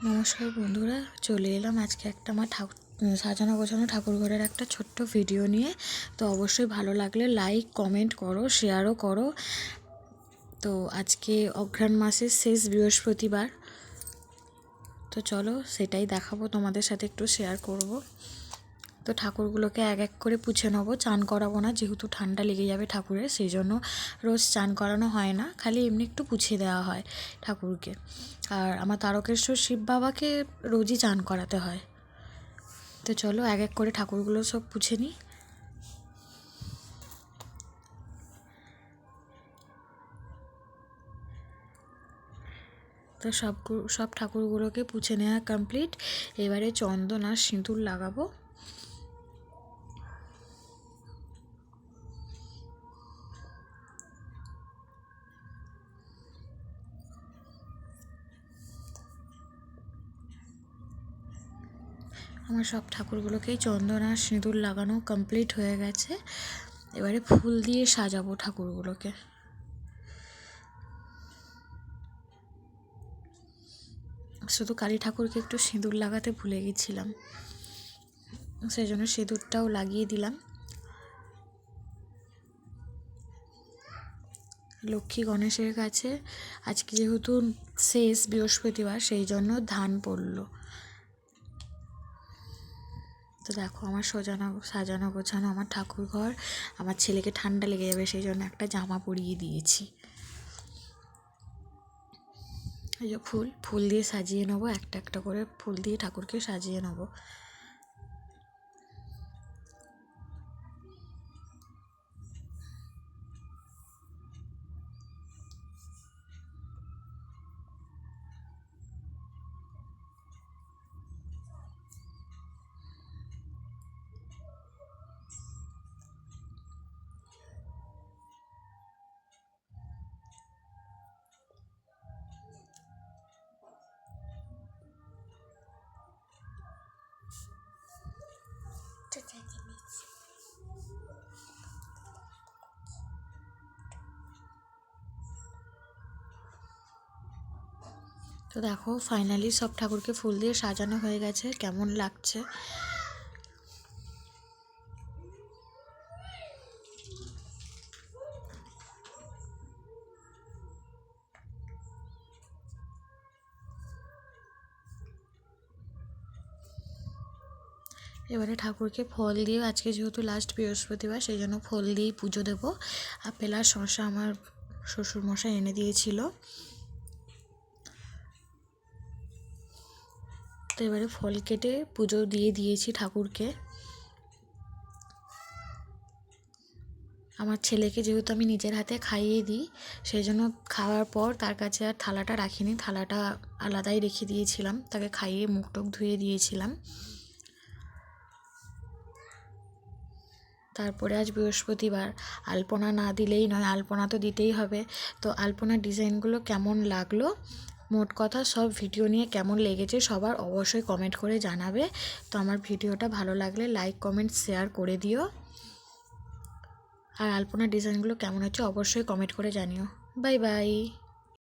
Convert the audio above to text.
নমস্কার বন্ধুরা, চলে এলাম আজকে একটা আমার সাজানো গোছানো ঠাকুর ঘরের একটা ছোট্ট ভিডিও নিয়ে। তো অবশ্যই ভালো লাগলে লাইক কমেন্ট করো, শেয়ারও করো। তো আজকে অঘ্রাণ মাসের শেষ বৃহস্পতিবার, তো চলো সেটাই দেখাবো তোমাদের সাথে, একটু শেয়ার করব। তো ঠাকুরগুলোকে এক এক করে পুছে নেবো, চান করাবো না যেহেতু ঠান্ডা লেগে যাবে ঠাকুরের, সেই জন্য রোজ চান করানো হয় না, খালি এমনি একটু পুছে দেওয়া হয় ঠাকুরকে। আর আমার তারকেশ্বর শিব বাবাকে রোজই চান করাতে হয়। তো চলো এক এক করে ঠাকুরগুলো সব পুছে নিই। তো সব ঠাকুরগুলোকে পুছে নেওয়া কমপ্লিট। এবারে চন্দন আর সিঁদুর লাগাবো। আমার সব ঠাকুরগুলোকেই চন্দন আর সিঁদুর লাগানো কমপ্লিট হয়ে গেছে। এবারে ফুল দিয়ে সাজাবো ঠাকুরগুলোকে। শুধু কালী ঠাকুরকে একটু সিঁদুর লাগাতে ভুলে গেছিলাম, সেই জন্য সিঁদুরটাও লাগিয়ে দিলাম। লক্ষ্মী গণেশের কাছে আজকে যেহেতু শেষ বৃহস্পতিবার, সেই জন্য ধান পড়লো। তো দেখো আমার সাজানো গোছানো আমার ঠাকুর ঘর। আমার ছেলেকে ঠান্ডা লেগে যাবে সেই জন্য একটা জামা পরিয়ে দিয়েছি। এই যে ফুল দিয়ে সাজিয়ে নেবো, একটা একটা করে ফুল দিয়ে ঠাকুরকে সাজিয়ে নেবো। তো দেখো ফাইনালি সব ঠাকুরকে ফুল দিয়ে সাজানো হয়ে গেছে, কেমন লাগছে। এবারে ঠাকুরকে ফল দিয়ে, আজকে যেহেতু লাস্ট বৃহস্পতিবার সেই জন্য ফল দিয়েই পুজো দেবো। আপেল আর শসা আমার শ্বশুরমশাই এনে দিয়েছিল। তো এবারে ফল কেটে পুজো দিয়ে দিয়েছি ঠাকুরকে। আমার ছেলেকে যেহেতু আমি নিজের হাতে খাইয়ে দিই, সেই জন্য খাওয়ার পর তার কাছে আর থালাটা রাখিনি, থালাটা আলাদাই রেখে দিয়েছিলাম, তাকে খাইয়ে মুখ টুক ধুয়ে দিয়েছিলাম। তারপরে আজ বৃহস্পতিবার, আলপনা না দিলেই নয়, আলপনা তো দিতেই হবে। তো আলপনার ডিজাইনগুলো কেমন লাগলো, মোট কথা সব ভিডিও নিয়ে কেমন লেগেছে সবার অবশ্যই কমেন্ট করে জানাবে। তো আমার ভিডিওটা ভালো লাগলে লাইক কমেন্ট শেয়ার করে দিও। আর আলপনার ডিজাইনগুলো কেমন হচ্ছে অবশ্যই কমেন্ট করে জানিও। Bye bye.